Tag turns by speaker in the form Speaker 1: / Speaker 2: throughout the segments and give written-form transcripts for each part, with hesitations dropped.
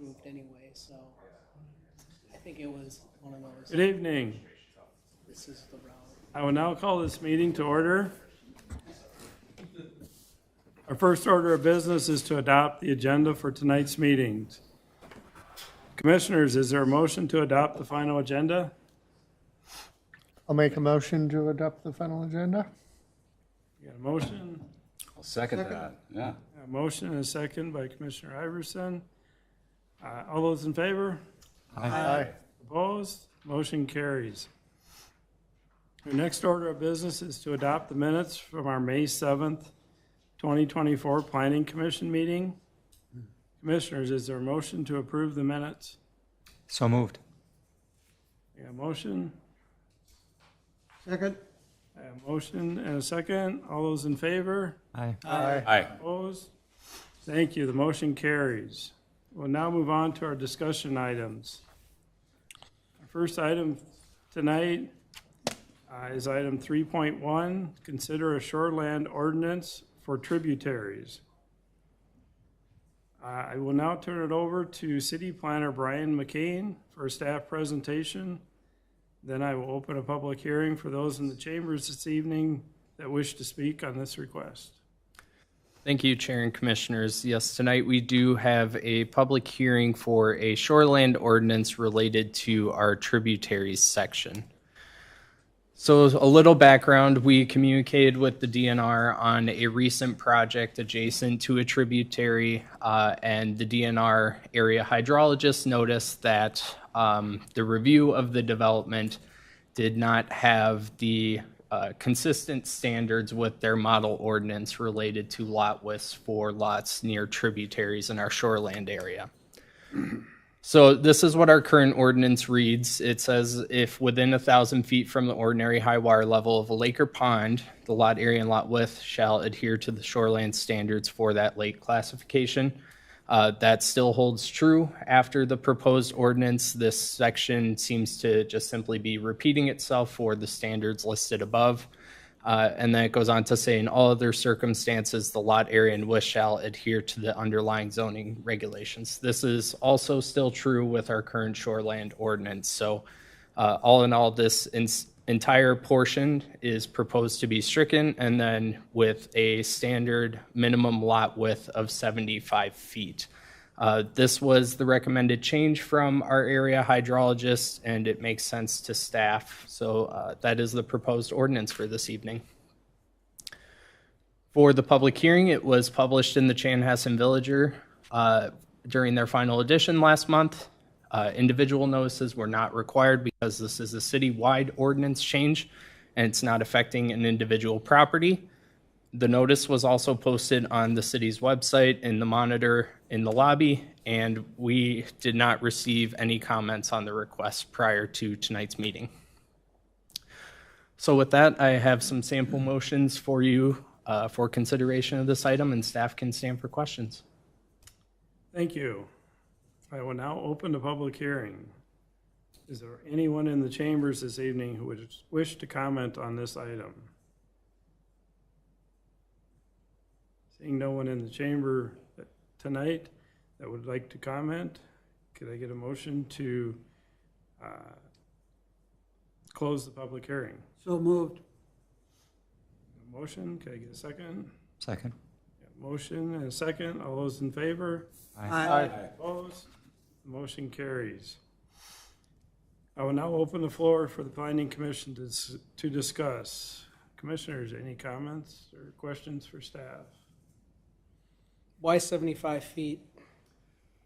Speaker 1: approved anyway, so I think it was one of those,
Speaker 2: Good evening.
Speaker 1: this is the route.
Speaker 2: I will now call this meeting to order. Our first order of business is to adopt the agenda for tonight's meetings. Commissioners, is there a motion to adopt the final agenda?
Speaker 3: I'll make a motion to adopt the final agenda.
Speaker 2: You got a motion?
Speaker 4: I'll second that, yeah.
Speaker 2: A motion and a second by Commissioner Iverson. All those in favor?
Speaker 3: Aye.
Speaker 2: Opposed? Motion carries. Our next order of business is to adopt the minutes from our May 7th, 2024 Planning Commission meeting. Commissioners, is there a motion to approve the minutes?
Speaker 5: So moved.
Speaker 2: You got a motion?
Speaker 3: Second.
Speaker 2: I have a motion and a second. All those in favor?
Speaker 5: Aye.
Speaker 3: Aye.
Speaker 4: Aye.
Speaker 2: Opposed? Thank you. The motion carries. We'll now move on to our discussion items. Our first item tonight is item 3.1, consider a shoreland ordinance for tributaries. I will now turn it over to City Planner Brian McCain for a staff presentation. Then I will open a public hearing for those in the chambers this evening that wish to speak on this request.
Speaker 6: Thank you, Chair and Commissioners. Yes, tonight we do have a public hearing for a shoreland ordinance related to our tributaries section. So a little background, we communicated with the DNR on a recent project adjacent to a tributary, and the DNR area hydrologist noticed that the review of the development did not have the consistent standards with their model ordinance related to lot widths for lots near tributaries in our shoreland area. So this is what our current ordinance reads. It says if within 1,000 feet from the ordinary high water level of a lake or pond, the lot area and lot width shall adhere to the shoreland standards for that lake classification. That still holds true after the proposed ordinance. This section seems to just simply be repeating itself for the standards listed above. And then it goes on to say, in all other circumstances, the lot area and width shall adhere to the underlying zoning regulations. This is also still true with our current shoreland ordinance. So all in all, this entire portion is proposed to be stricken, and then with a standard minimum lot width of 75 feet. This was the recommended change from our area hydrologist, and it makes sense to staff. So that is the proposed ordinance for this evening. For the public hearing, it was published in the Chanhassen Villager during their final edition last month. Individual notices were not required because this is a city-wide ordinance change, and it's not affecting an individual property. The notice was also posted on the city's website, in the monitor, in the lobby, and we did not receive any comments on the request prior to tonight's meeting. So with that, I have some sample motions for you for consideration of this item, and staff can stand for questions.
Speaker 2: Thank you. I will now open the public hearing. Is there anyone in the chambers this evening who would wish to comment on this item? Seeing no one in the chamber tonight that would like to comment, could I get a motion to close the public hearing?
Speaker 1: So moved.
Speaker 2: A motion, could I get a second?
Speaker 5: Second.
Speaker 2: Motion and a second. All those in favor?
Speaker 1: Aye.
Speaker 2: Opposed? Motion carries. I will now open the floor for the Planning Commission to discuss. Commissioners, any comments or questions for staff?
Speaker 1: Why 75 feet?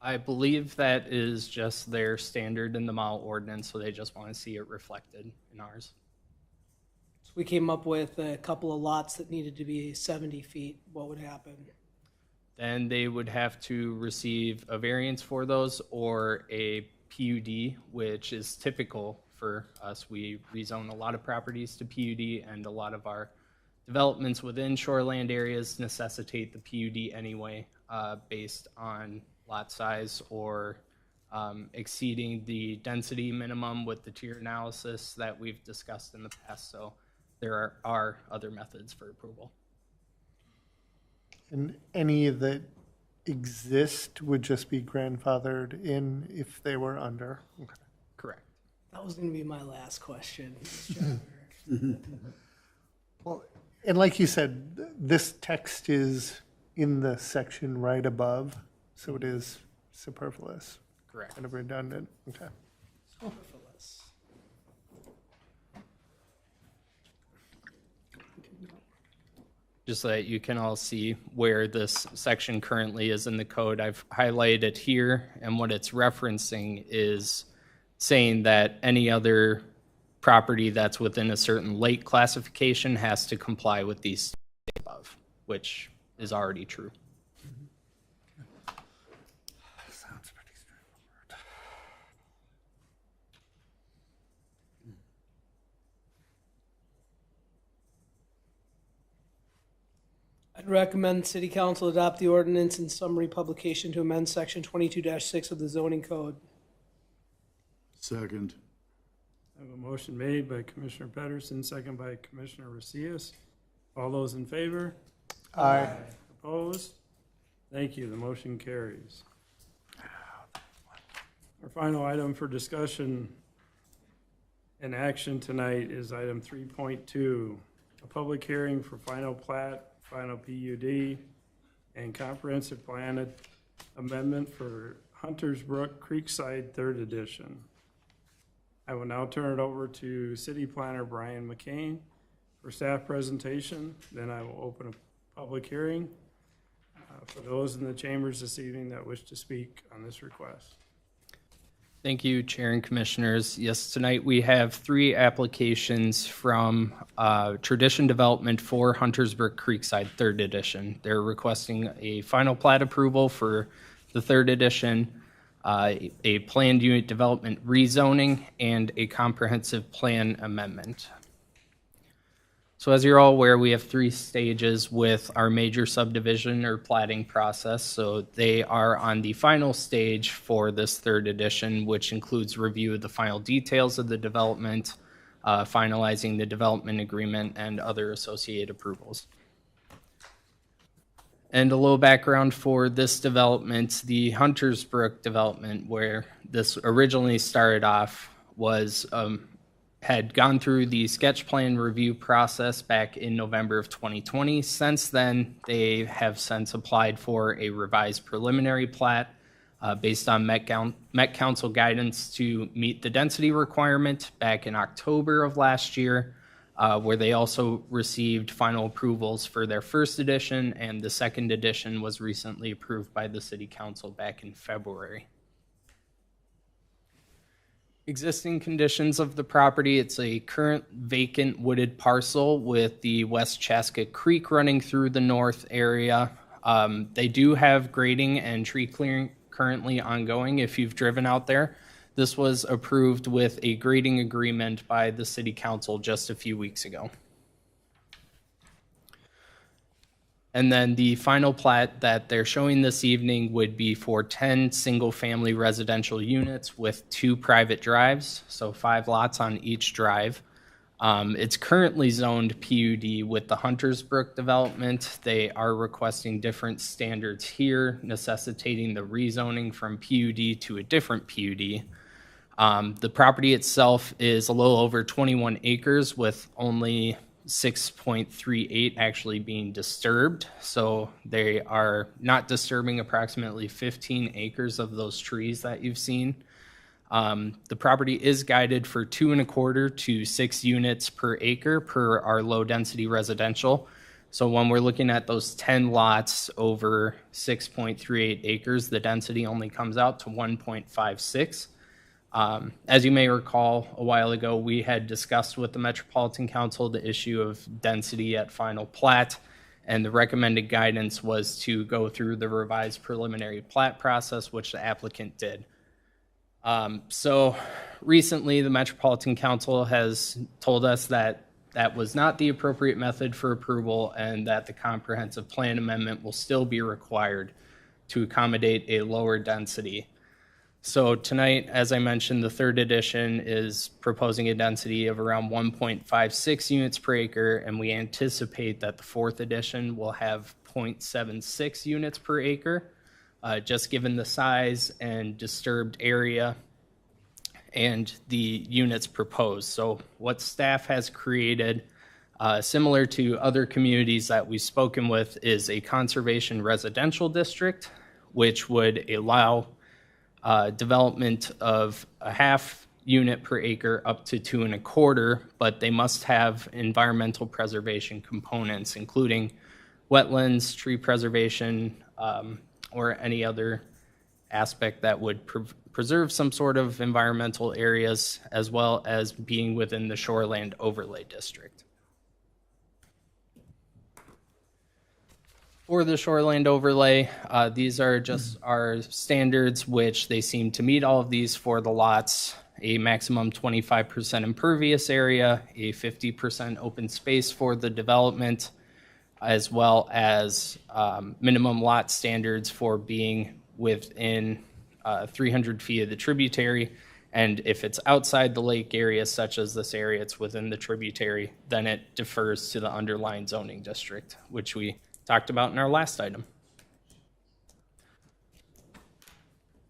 Speaker 6: I believe that is just their standard in the model ordinance, so they just want to see it reflected in ours.
Speaker 1: So we came up with a couple of lots that needed to be 70 feet. What would happen?
Speaker 6: Then they would have to receive a variance for those or a PUD, which is typical for us. We rezone a lot of properties to PUD, and a lot of our developments within shoreland areas necessitate the PUD anyway, based on lot size or exceeding the density minimum with the tier analysis that we've discussed in the past. So there are other methods for approval.
Speaker 3: And any of the exist would just be grandfathered in if they were under. Okay.
Speaker 6: Correct.
Speaker 1: That was gonna be my last question. Mr. Eric.
Speaker 3: Well, and like you said, this text is in the section right above, so it is superfluous,
Speaker 6: Correct.
Speaker 3: kind of redundant. Okay.
Speaker 1: Superfluous.
Speaker 6: Just so that you can all see where this section currently is in the code, I've highlighted it here, and what it's referencing is saying that any other property that's within a certain lake classification has to comply with these above, which is already true.
Speaker 3: Sounds pretty straightforward.
Speaker 1: I'd recommend City Council adopt the ordinance in summary publication to amend section 22-6 of the zoning code.
Speaker 5: Second.
Speaker 2: I have a motion made by Commissioner Pedersen, second by Commissioner Recius. All those in favor?
Speaker 3: Aye.
Speaker 2: Opposed? Thank you. The motion carries. Our final item for discussion and action tonight is item 3.2, a public hearing for final plat, final PUD, and comprehensive plan amendment for Hunters Brook Creekside Third Edition. I will now turn it over to City Planner Brian McCain for staff presentation. Then I will open a public hearing for those in the chambers this evening that wish to speak on this request.
Speaker 6: Thank you, Chair and Commissioners. Yes, tonight we have 3 applications from Tradition Development for Hunters Brook Creekside Third Edition. They're requesting a final plat approval for the Third Edition, a planned unit development rezoning, and a comprehensive plan amendment. So as you're all aware, we have 3 stages with our major subdivision or platting process. So they are on the final stage for this Third Edition, which includes review of the final details of the development, finalizing the development agreement, and other associated approvals. And a little background for this development, the Hunters Brook development, where this originally started off, was had gone through the sketch plan review process back in November of 2020. Since then, they have since applied for a revised preliminary plat based on Met Council guidance to meet the density requirement back in October of last year, where they also received final approvals for their first edition, and the second edition was recently approved by the City Council back in February. Existing conditions of the property: it's a current vacant wooded parcel with the West Chaska Creek running through the north area. They do have grading and tree clearing currently ongoing. If you've driven out there, this was approved with a grading agreement by the City Council just a few weeks ago. And then the final plat that they're showing this evening would be for 10 single-family residential units with 2 private drives, so 5 lots on each drive. It's currently zoned PUD with the Hunters Brook development. They are requesting different standards here, necessitating the rezoning from PUD to a different PUD. The property itself is a little over 21 acres with only 6.38 actually being disturbed. So they are not disturbing approximately 15 acres of those trees that you've seen. The property is guided for 2.25 to 6 units per acre per our low density residential. So when we're looking at those 10 lots over 6.38 acres, the density only comes out to 1.56. As you may recall, a while ago, we had discussed with the Metropolitan Council the issue of density at final plat, and the recommended guidance was to go through the revised preliminary plat process, which the applicant did. So recently, the Metropolitan Council has told us that that was not the appropriate method for approval, and that the comprehensive plan amendment will still be required to accommodate a lower density. So tonight, as I mentioned, the third edition is proposing a density of around 1.56 units per acre, and we anticipate that the fourth edition will have 0.76 units per acre. just given the size and disturbed area and the units proposed. So what staff has created, similar to other communities that we've spoken with, is a conservation residential district, which would allow development of a half unit per acre up to 2 1/4, but they must have environmental preservation components, including wetlands, tree preservation, or any other aspect that would preserve some sort of environmental areas, as well as being within the shoreland overlay district. For the shoreland overlay, these are just our standards, which they seem to meet all of these for the lots. A maximum 25% impervious area, a 50% open space for the development, as well as minimum lot standards for being within 300 feet of the tributary. And if it's outside the lake area, such as this area, it's within the tributary, then it defers to the underlying zoning district, which we talked about in our last item.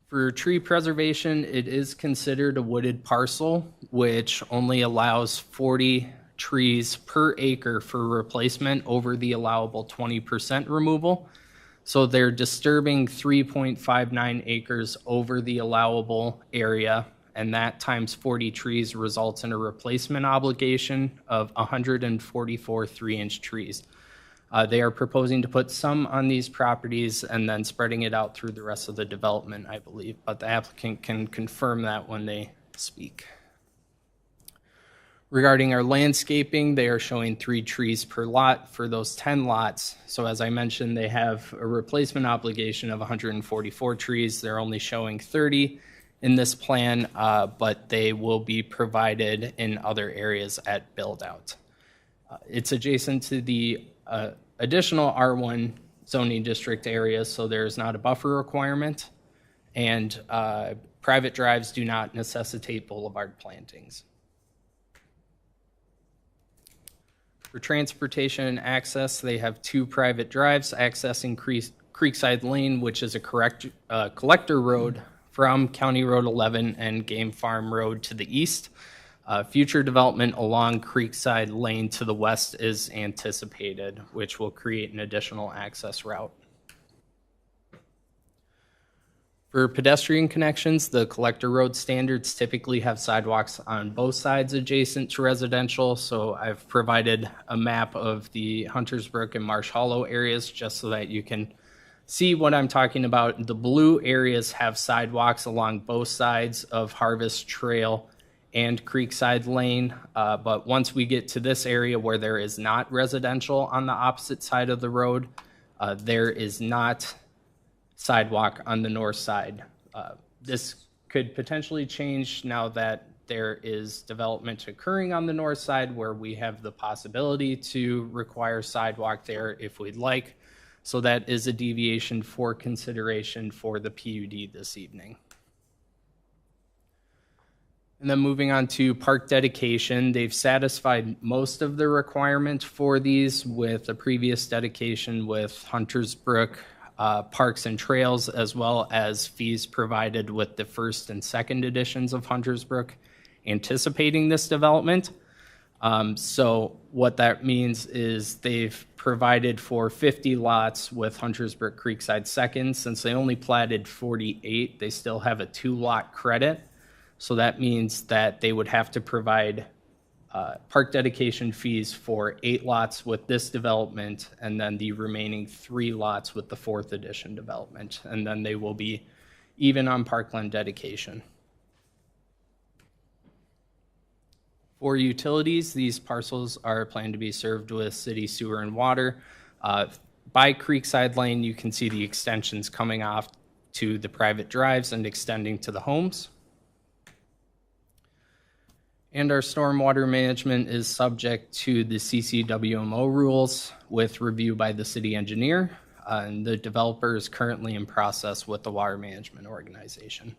Speaker 6: For tree preservation, it is considered a wooded parcel, which only allows 40 trees per acre for replacement over the allowable 20% removal. So they're disturbing 3.59 acres over the allowable area, and that times 40 trees results in a replacement obligation of 144 3-inch trees. They are proposing to put some on these properties and then spreading it out through the rest of the development, I believe, but the applicant can confirm that when they speak. Regarding our landscaping, they are showing 3 trees per lot for those 10 lots. So as I mentioned, they have a replacement obligation of 144 trees. They're only showing 30 in this plan, but they will be provided in other areas at build-out. It's adjacent to the additional R1 zoning district areas, so there's not a buffer requirement, and private drives do not necessitate boulevard plantings. For transportation and access, they have 2 private drives accessing Creekside Lane, which is a collector road from County Road 11 and Game Farm Road to the east. Future development along Creekside Lane to the west is anticipated, which will create an additional access route. For pedestrian connections, the collector road standards typically have sidewalks on both sides adjacent to residential, so I've provided a map of the Huntersbrook and Marsh Hollow areas just so that you can see what I'm talking about. The blue areas have sidewalks along both sides of Harvest Trail and Creekside Lane, but once we get to this area where there is not residential on the opposite side of the road, there is not sidewalk on the north side. This could potentially change now that there is development occurring on the north side where we have the possibility to require sidewalk there if we'd like. So that is a deviation for consideration for the PUD this evening. And then moving on to park dedication, they've satisfied most of the requirement for these with a previous dedication with Huntersbrook Parks and Trails, as well as fees provided with the first and second editions of Huntersbrook, anticipating this development. So what that means is they've provided for 50 lots with Huntersbrook Creekside second. Since they only platted 48, they still have a 2-lot credit. So that means that they would have to provide park dedication fees for 8 lots with this development, and then the remaining 3 lots with the 4th edition development. And then they will be even on parkland dedication. For utilities, these parcels are planned to be served with city sewer and water. By Creekside Lane, you can see the extensions coming off to the private drives and extending to the homes. And our stormwater management is subject to the CCWMO rules with review by the city engineer. And the developer is currently in process with the water management organization.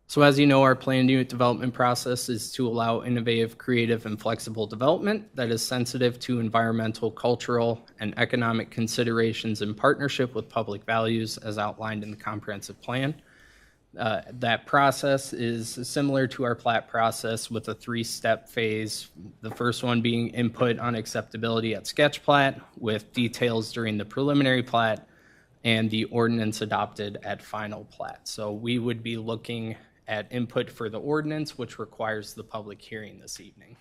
Speaker 6: So as you know, our planned unit development process is to allow innovative, creative, and flexible development that is sensitive to environmental, cultural, and economic considerations in partnership with public values as outlined in the comprehensive plan. That process is similar to our plat process with a 3-step phase. The first one being input on acceptability at sketch plat with details during the preliminary plat and the ordinance adopted at final plat. So we would be looking at input for the ordinance, which requires the public hearing this evening.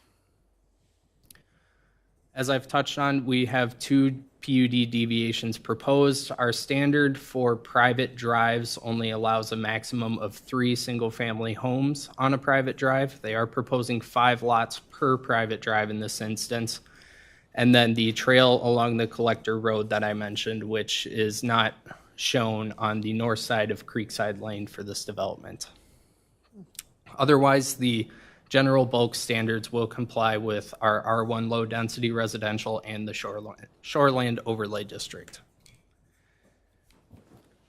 Speaker 6: As I've touched on, we have 2 PUD deviations proposed. Our standard for private drives only allows a maximum of 3 single-family homes on a private drive. They are proposing 5 lots per private drive in this instance. And then the trail along the collector road that I mentioned, which is not shown on the north side of Creekside Lane for this development. Otherwise, the general bulk standards will comply with our R1 low-density residential and the Shoreland Overlay District.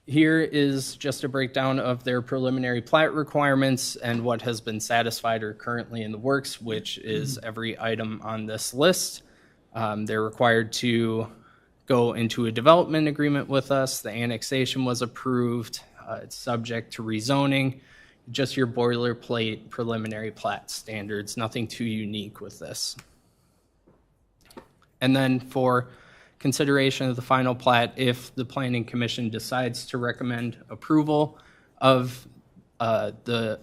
Speaker 6: Here is just a breakdown of their preliminary plat requirements and what has been satisfied or currently in the works, which is every item on this list. They're required to go into a development agreement with us. The annexation was approved. It's subject to rezoning. Just your boilerplate preliminary plat standards, nothing too unique with this. And then for consideration of the final plat, if the Planning Commission decides to recommend approval of the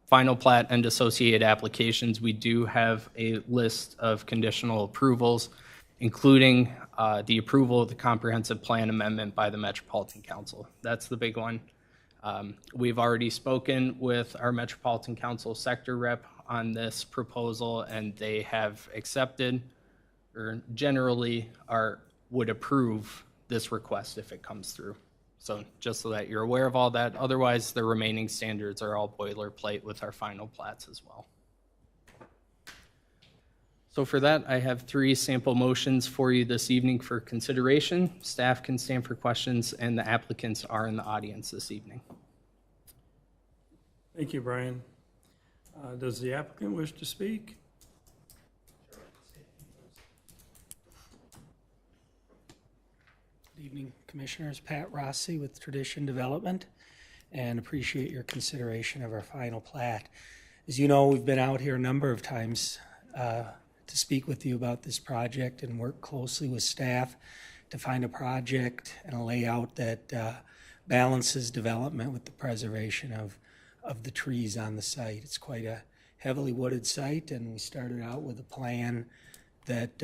Speaker 6: final plat and associated applications, we do have a list of conditional approvals, including the approval of the comprehensive plan amendment by the Metropolitan Council. That's the big one. We've already spoken with our Metropolitan Council sector rep on this proposal, and they have accepted or generally would approve this request if it comes through. So just so that you're aware of all that. Otherwise, the remaining standards are all boilerplate with our final plats as well. So for that, I have 3 sample motions for you this evening for consideration. Staff can stand for questions, and the applicants are in the audience this evening.
Speaker 2: Thank you, Brian. Does the applicant wish to speak?
Speaker 5: Good evening, Commissioners. Pat Rossi with Tradition Development, and appreciate your consideration of our final plat. As you know, we've been out here a number of times to speak with you about this project and work closely with staff to find a project and a layout that balances development with the preservation of the trees on the site. It's quite a heavily wooded site, and we started out with a plan that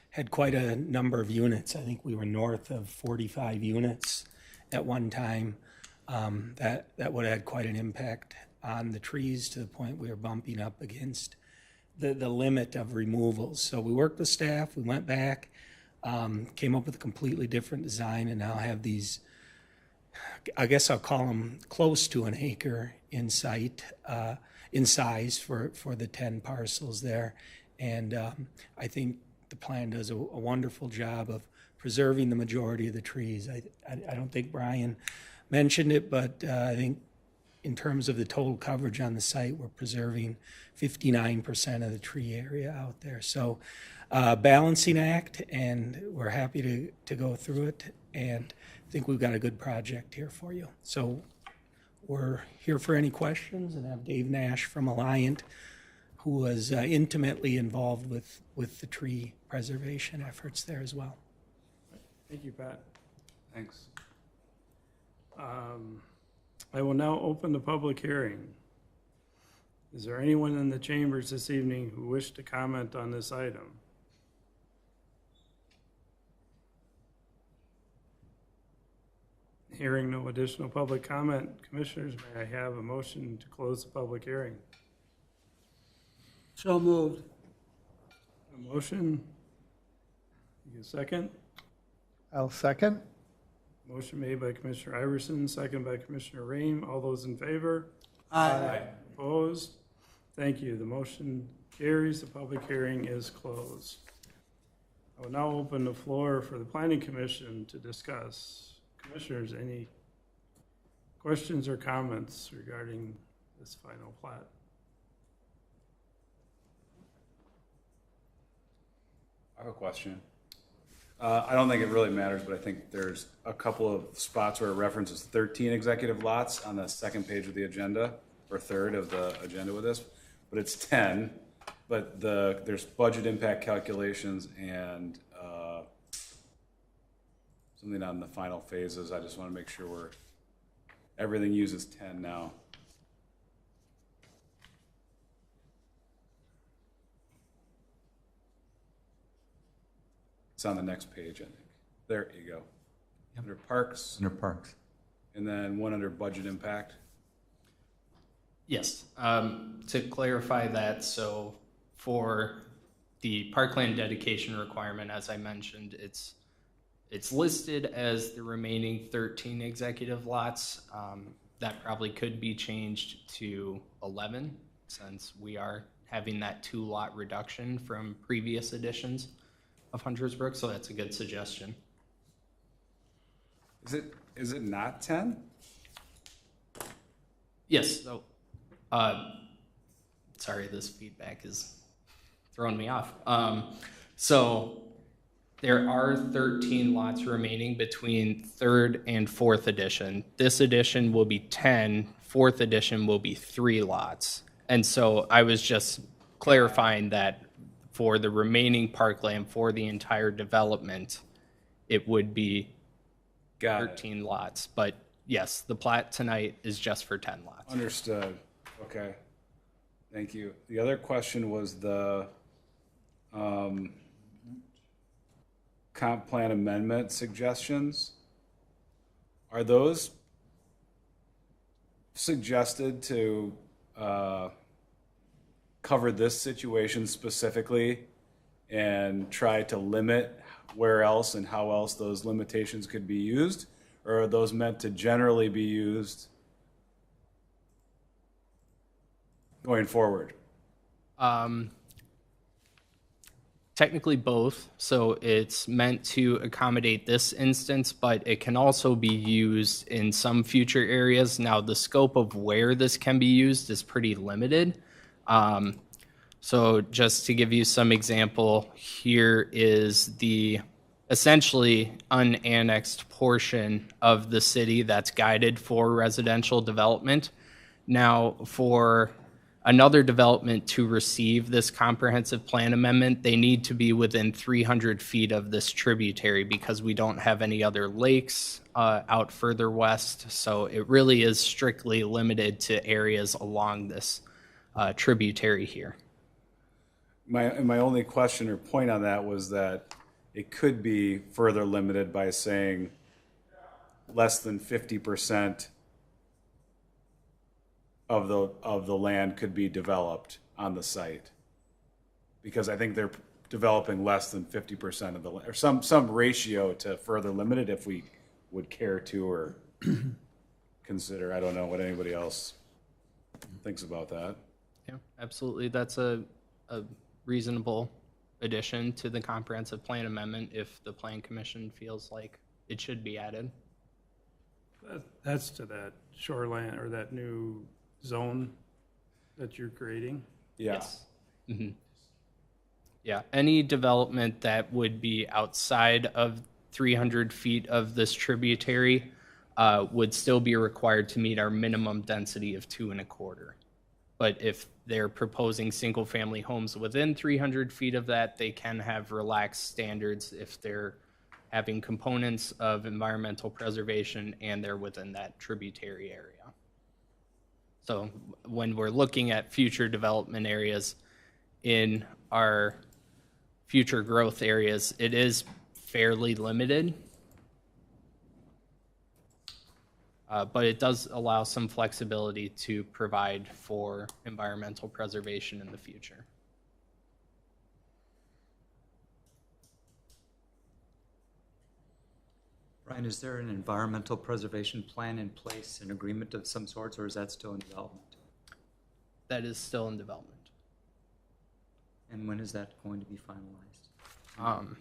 Speaker 5: had quite a number of units. I think we were north of 45 units at one time. That would have had quite an impact on the trees to the point we were bumping up against the limit of removals. So we worked with staff, we went back, came up with a completely different design, and now have these, I guess I'll call them close to an acre in site, in size for the 10 parcels there. And I think the plan does a wonderful job of preserving the majority of the trees. I don't think Brian mentioned it, but I think in terms of the total coverage on the site, we're preserving 59% of the tree area out there. So balancing act, and we're happy to go through it, and I think we've got a good project here for you. So we're here for any questions, and have Dave Nash from Alliant, who was intimately involved with the tree preservation efforts there as well.
Speaker 2: Thank you, Pat.
Speaker 4: Thanks.
Speaker 2: I will now open the public hearing. Is there anyone in the chambers this evening who wish to comment on this item? Hearing no additional public comment, Commissioners, may I have a motion to close the public hearing?
Speaker 1: So moved.
Speaker 2: A motion? You a second?
Speaker 3: I'll second.
Speaker 2: Motion made by Commissioner Iverson, second by Commissioner Rehm. All those in favor?
Speaker 1: Aye.
Speaker 2: Opposed? Thank you. The motion carries. The public hearing is closed. I will now open the floor for the Planning Commission to discuss. Commissioners, any questions or comments regarding this final plat.
Speaker 4: I have a question. I don't think it really matters, but I think there's a couple of spots where it references 13 executive lots on the second page of the agenda, or third of the agenda with this, but it's 10. But there's budget impact calculations and something on the final phases. I just want to make sure everything uses 10 now. It's on the next page, I think. There you go. Under parks,
Speaker 7: Under parks.
Speaker 4: and then one under budget impact.
Speaker 6: Yes, to clarify that, so for the parkland dedication requirement, as I mentioned, it's listed as the remaining 13 executive lots. That probably could be changed to 11 since we are having that 2-lot reduction from previous editions of Hunter's Brook, so that's a good suggestion.
Speaker 4: Is it not 10?
Speaker 6: Yes, so, sorry, this feedback is throwing me off. So there are 13 lots remaining between 3rd and 4th edition. This edition will be 10, 4th edition will be 3 lots. And so I was just clarifying that for the remaining parkland for the entire development, it would be
Speaker 4: Got it.
Speaker 6: 13 lots. But yes, the plat tonight is just for 10 lots.
Speaker 4: Understood. Okay. Thank you. The other question was the comp plan amendment suggestions. Are those suggested to cover this situation specifically and try to limit where else and how else those limitations could be used? Or are those meant to generally be used going forward?
Speaker 6: Technically both. So it's meant to accommodate this instance, but it can also be used in some future areas. Now, the scope of where this can be used is pretty limited. So just to give you some example, here is the essentially unannexed portion of the city that's guided for residential development. Now, for another development to receive this comprehensive plan amendment, they need to be within 300 feet of this tributary because we don't have any other lakes out further west. So it really is strictly limited to areas along this tributary here.
Speaker 4: My only question or point on that was that it could be further limited by saying less than 50% of the land could be developed on the site, because I think they're developing less than 50% of the land, or some ratio to further limit it if we would care to or consider. I don't know what anybody else thinks about that.
Speaker 6: Yeah, absolutely. That's a reasonable addition to the comprehensive plan amendment if the plan commission feels like it should be added.
Speaker 2: That's to that shoreline or that new zone that you're creating.
Speaker 4: Yeah.
Speaker 6: Yes. Mhm. Yeah, any development that would be outside of 300 feet of this tributary would still be required to meet our minimum density of 2.25. But if they're proposing single-family homes within 300 feet of that, they can have relaxed standards if they're having components of environmental preservation and they're within that tributary area. So when we're looking at future development areas in our future growth areas, it is fairly limited. But it does allow some flexibility to provide for environmental preservation in the future.
Speaker 7: Brian, is there an environmental preservation plan in place, an agreement of some sorts, or is that still in development?
Speaker 6: That is still in development.
Speaker 7: And when is that going to be finalized?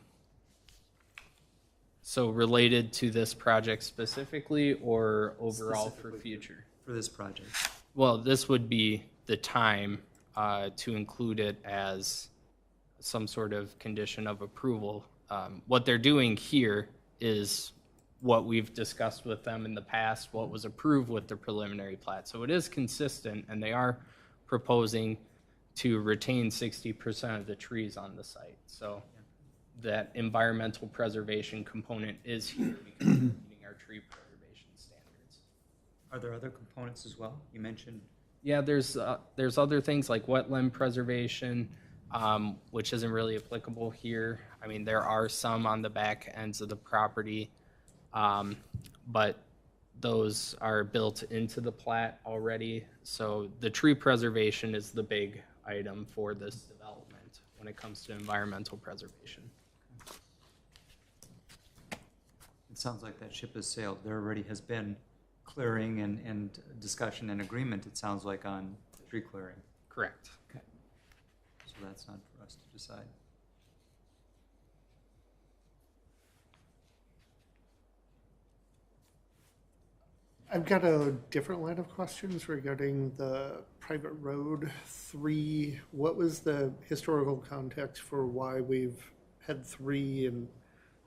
Speaker 6: So related to this project specifically or overall for
Speaker 7: Specifically
Speaker 6: future?
Speaker 7: For this project?
Speaker 6: Well, this would be the time to include it as some sort of condition of approval. What they're doing here is what we've discussed with them in the past, what was approved with the preliminary plat. So it is consistent, and they are proposing to retain 60% of the trees on the site. So that environmental preservation component is here because we're meeting our tree preservation standards.
Speaker 7: Are there other components as well? You mentioned,
Speaker 6: Yeah, there's other things like wetland preservation, which isn't really applicable here. I mean, there are some on the back ends of the property, but those are built into the plat already. So the tree preservation is the big item for this development when it comes to environmental preservation.
Speaker 7: it sounds like that ship has sailed. There already has been clearing and discussion and agreement, it sounds like, on tree clearing.
Speaker 6: Correct.
Speaker 7: Okay. So that's not for us to decide.
Speaker 3: I've got a different line of questions regarding the private road 3. What was the historical context for why we've had 3 and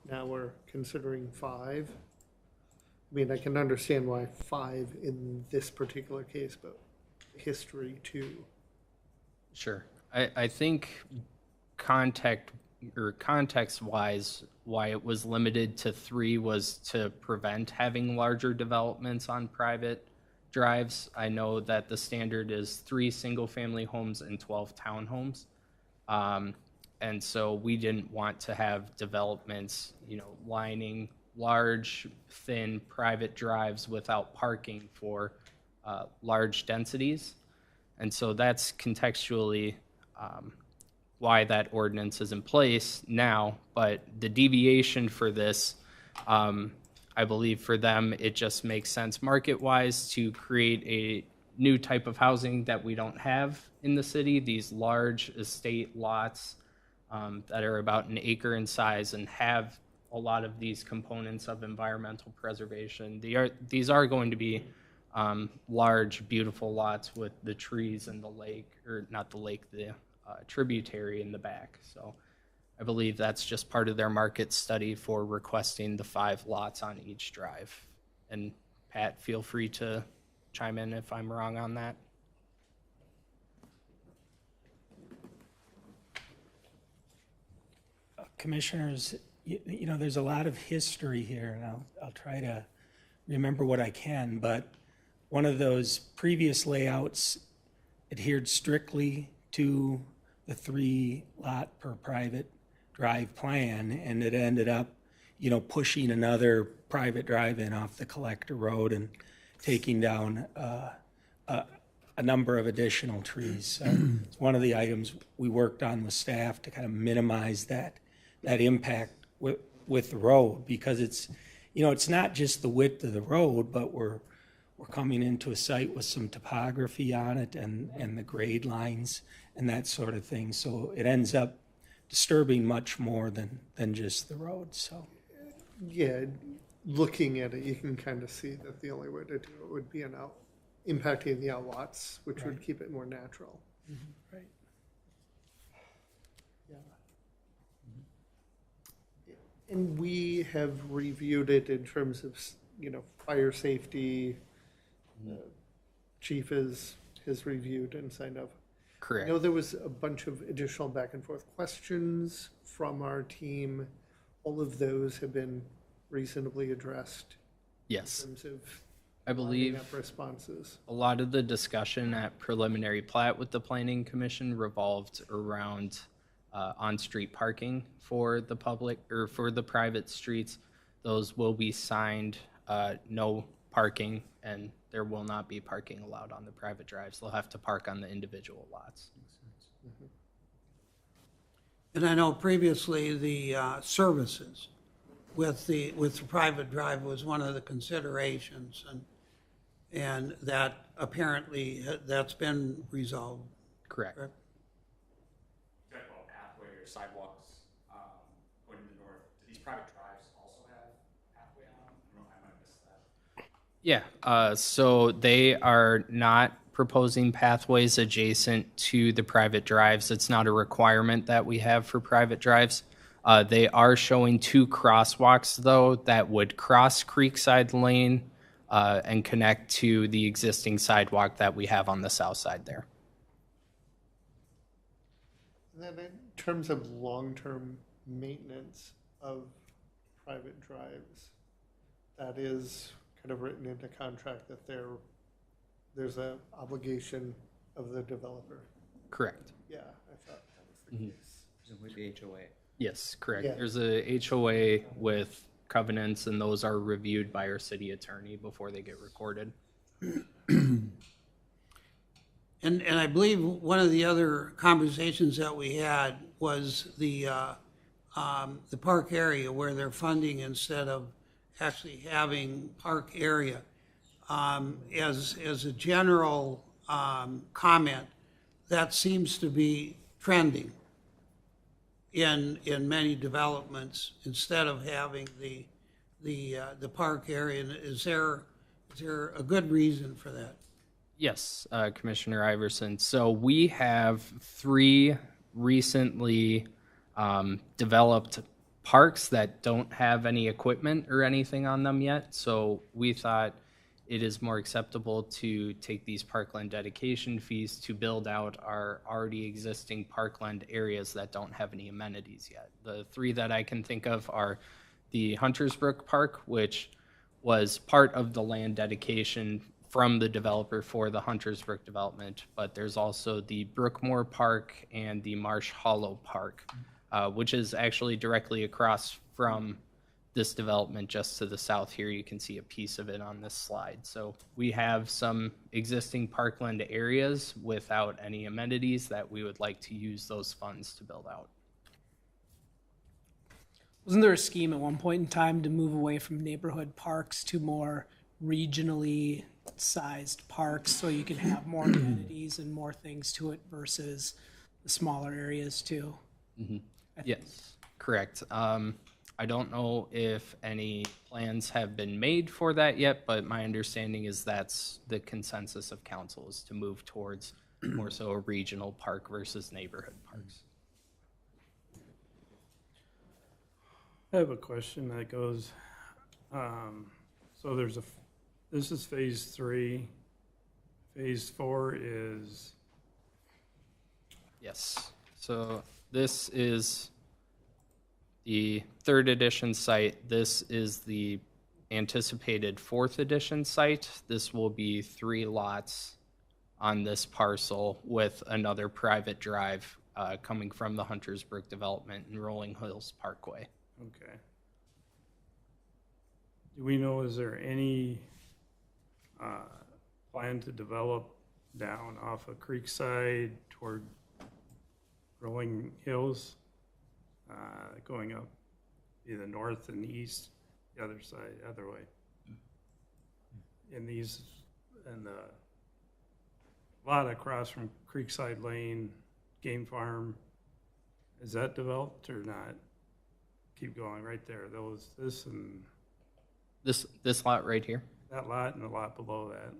Speaker 3: now we're considering 5? I mean, I can understand why 5 in this particular case, but history too.
Speaker 6: Sure. I think context-wise, why it was limited to 3 was to prevent having larger developments on private drives. I know that the standard is 3 single-family homes and 12 townhomes. And so we didn't want to have developments, lining large, thin private drives without parking for large densities. And so that's contextually why that ordinance is in place now. But the deviation for this, I believe for them, it just makes sense market-wise to create a new type of housing that we don't have in the city, these large estate lots that are about an acre in size and have a lot of these components of environmental preservation. These are going to be large, beautiful lots with the trees and the lake, or not the lake, the tributary in the back. So I believe that's just part of their market study for requesting the 5 lots on each drive. And Pat, feel free to chime in if I'm wrong on that.
Speaker 5: Commissioners, there's a lot of history here, and I'll try to remember what I can, but one of those previous layouts adhered strictly to the 3 lot per private drive plan, and it ended up, pushing another private drive in off the collector road and taking down a number of additional trees. So it's one of the items we worked on with staff to kind of minimize that impact with the road, because it's not just the width of the road, but we're coming into a site with some topography on it and the grade lines and that sort of thing. So it ends up disturbing much more than just the road. So
Speaker 3: Yeah, looking at it, you can kind of see that the only way to do it would be impacting the outlots, which would keep it more natural.
Speaker 5: right.
Speaker 3: And we have reviewed it in terms of, fire safety. Chief has reviewed and signed up. I
Speaker 6: Correct.
Speaker 3: know there was a bunch of additional back and forth questions from our team. All of those have been reasonably addressed
Speaker 6: Yes.
Speaker 3: in terms of
Speaker 6: I believe
Speaker 3: lining up responses.
Speaker 6: a lot of the discussion at preliminary plat with the planning commission revolved around on-street parking for the public or for the private streets. Those will be signed, no parking, and there will not be parking allowed on the private drives. They'll have to park on the individual lots.
Speaker 8: And I know previously the services with the private drive was one of the considerations, and that apparently that's been resolved.
Speaker 6: Correct.
Speaker 8: Correct.
Speaker 9: Talk about pathway or sidewalks going to the north. Do these private drives also have pathway on them? I don't know, I might have missed that.
Speaker 6: Yeah, so they are not proposing pathways adjacent to the private drives. It's not a requirement that we have for private drives. They are showing 2 crosswalks, though, that would cross Creekside Lane and connect to the existing sidewalk that we have on the south side there.
Speaker 3: And then in terms of long-term maintenance of private drives, that is kind of written into contract that there's an obligation of the developer.
Speaker 6: Correct.
Speaker 3: Yeah, I thought that was the case.
Speaker 7: Presumably the HOA.
Speaker 6: Yes, correct.
Speaker 3: Yeah.
Speaker 6: There's a HOA with covenants, and those are reviewed by our city attorney before they get recorded.
Speaker 8: And I believe one of the other conversations that we had was the park area where they're funding instead of actually having park area. As a general comment, that seems to be trending in many developments instead of having the park area. And is there a good reason for that?
Speaker 6: Yes, Commissioner Iverson. So we have 3 recently developed parks that don't have any equipment or anything on them yet. So we thought it is more acceptable to take these parkland dedication fees to build out our already existing parkland areas that don't have any amenities yet. The 3 that I can think of are the Hunters Brook Park, which was part of the land dedication from the developer for the Hunters Brook development, but there's also the Brookmore Park and the Marsh Hollow Park, which is actually directly across from this development just to the south here. You can see a piece of it on this slide. So we have some existing parkland areas without any amenities that we would like to use those funds to build out.
Speaker 1: Wasn't there a scheme at one point in time to move away from neighborhood parks to more regionally sized parks so you can have more amenities and more things to it versus the smaller areas too?
Speaker 6: Mm-hmm. Yes, correct. I don't know if any plans have been made for that yet, but my understanding is that's the consensus of council, is to move towards more so a regional park versus neighborhood parks.
Speaker 2: I have a question that goes, so this is phase 3. Phase 4 is?
Speaker 6: Yes, so this is the 3rd edition site. This is the anticipated 4th edition site. This will be 3 lots on this parcel with another private drive coming from the Hunters Brook development and Rolling Hills Parkway.
Speaker 2: Okay. Do we know, is there any plan to develop down off of Creekside toward Rolling Hills, going up either north and east, the other side, other way? In these, and the lot across from Creekside Lane, Game Farm, is that developed or not? Keep going right there. This and
Speaker 6: This lot right here?
Speaker 2: that lot and the lot below that.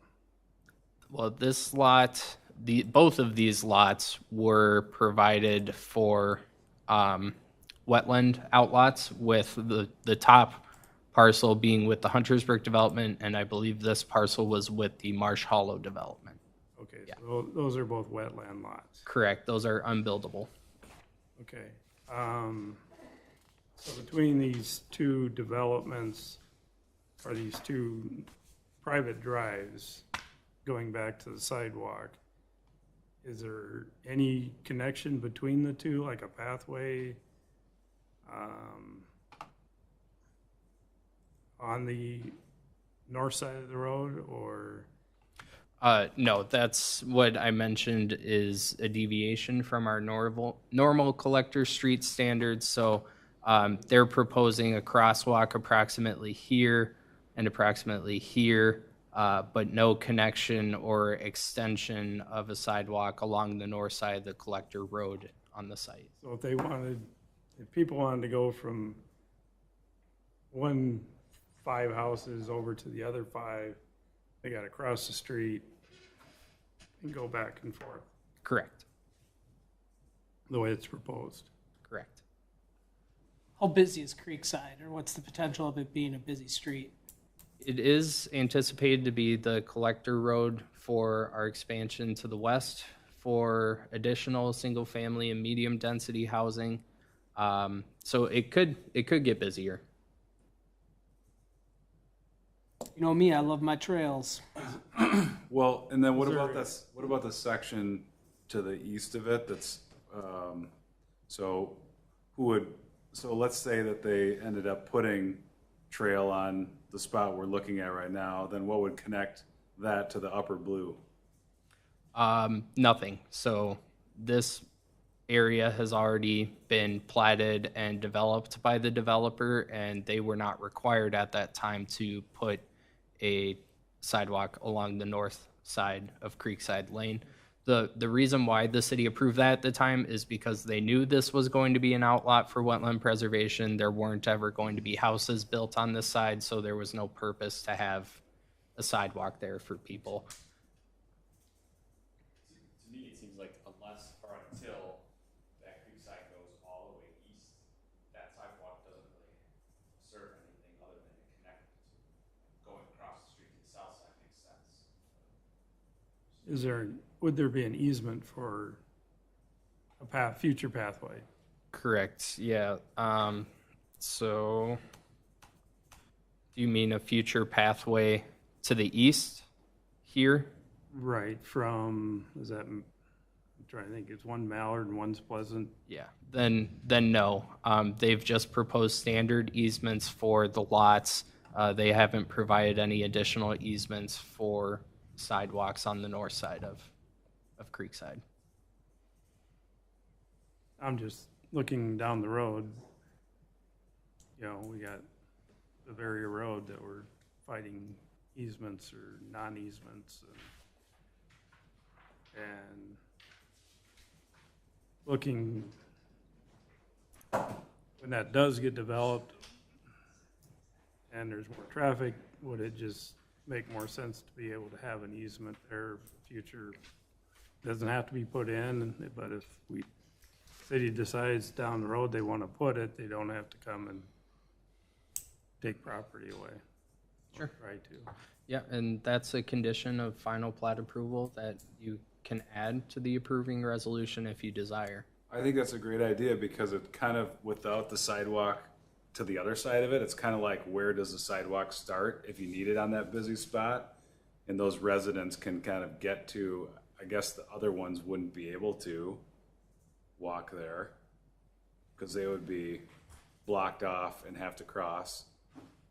Speaker 6: Well, this lot, both of these lots were provided for wetland outlots, with the top parcel being with the Hunters Brook development, and I believe this parcel was with the Marsh Hollow development.
Speaker 2: Okay, so those are both wetland lots.
Speaker 6: Correct, those are unbuildable.
Speaker 2: Okay. So between these 2 developments, or these 2 private drives going back to the sidewalk, is there any connection between the 2, like a pathway on the north side of the road, or?
Speaker 6: No, that's what I mentioned is a deviation from our normal collector street standards. So they're proposing a crosswalk approximately here and approximately here, but no connection or extension of a sidewalk along the north side of the collector road on the site.
Speaker 2: So if people wanted to go from 5 houses over to the other 5, they got to cross the street and go back and forth,
Speaker 6: Correct.
Speaker 2: the way it's proposed.
Speaker 6: Correct.
Speaker 1: How busy is Creekside, or what's the potential of it being a busy street?
Speaker 6: It is anticipated to be the collector road for our expansion to the west for additional single-family and medium-density housing. So it could get busier.
Speaker 1: You know me, I love my trails.
Speaker 4: Well, and then what
Speaker 2: Is there-
Speaker 4: about this, what about the section to the east of it that's, so so let's say that they ended up putting trail on the spot we're looking at right now, then what would connect that to the upper blue?
Speaker 6: Nothing. So this area has already been platted and developed by the developer, and they were not required at that time to put a sidewalk along the north side of Creekside Lane. The reason why the city approved that at the time is because they knew this was going to be an outlot for wetland preservation. There weren't ever going to be houses built on this side, so there was no purpose to have a sidewalk there for people.
Speaker 9: To me, it seems like unless or until that Creekside goes all the way east, that sidewalk doesn't really serve anything other than to connect going across the street to the south side makes sense.
Speaker 2: Would there be an easement for a future pathway?
Speaker 6: Correct, yeah. So do you mean a future pathway to the east here?
Speaker 2: Right, I'm trying to think, it's one Mallard and one's Pleasant.
Speaker 6: Yeah, then no. They've just proposed standard easements for the lots. They haven't provided any additional easements for sidewalks on the north side of Creekside.
Speaker 2: I'm just looking down the road. You know, we got Bavaria Road that we're fighting easements or non-easements. And looking, when that does get developed and there's more traffic, would it just make more sense to be able to have an easement there future? Doesn't have to be put in, but if city decides down the road they want to put it, they don't have to come and take property away.
Speaker 6: Sure.
Speaker 2: Try to.
Speaker 6: Yeah, and that's a condition of final plat approval that you can add to the approving resolution if you desire.
Speaker 4: I think that's a great idea because it kind of, without the sidewalk to the other side of it, it's kind of like, where does the sidewalk start if you need it on that busy spot? And those residents can kind of get to, I guess the other ones wouldn't be able to walk there because they would be blocked off and have to cross.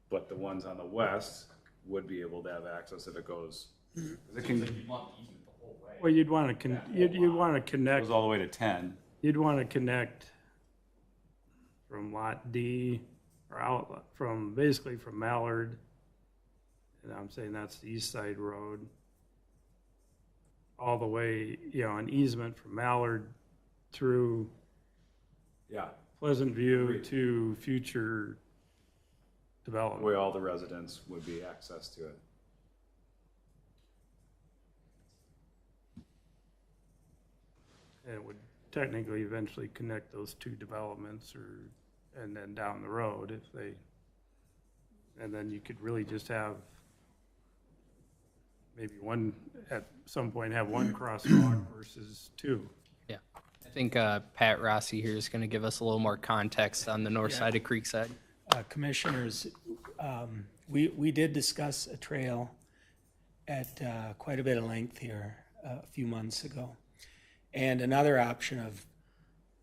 Speaker 4: But the ones on the west would be able to have access if it goes. It can,
Speaker 9: You'd want the easement the whole way.
Speaker 2: Well, you'd want to you'd want to connect.
Speaker 4: goes all the way to 10.
Speaker 2: You'd want to connect from Lot D or outlet from basically from Mallard, and I'm saying that's the east side road, all the way, you know, an easement from Mallard through
Speaker 4: Yeah,
Speaker 2: Pleasant View
Speaker 4: Agreed.
Speaker 2: to future development.
Speaker 4: where all the residents would be access to it.
Speaker 2: And it would technically eventually connect those two developments and then down the road if they, and then you could really just have maybe one, at some point have one crosswalk versus two.
Speaker 6: Yeah. I think Pat Rossi here is going to give us a little more context on the north side of Creekside.
Speaker 5: Commissioners, we did discuss a trail at quite a bit of length here a few months ago. And another option of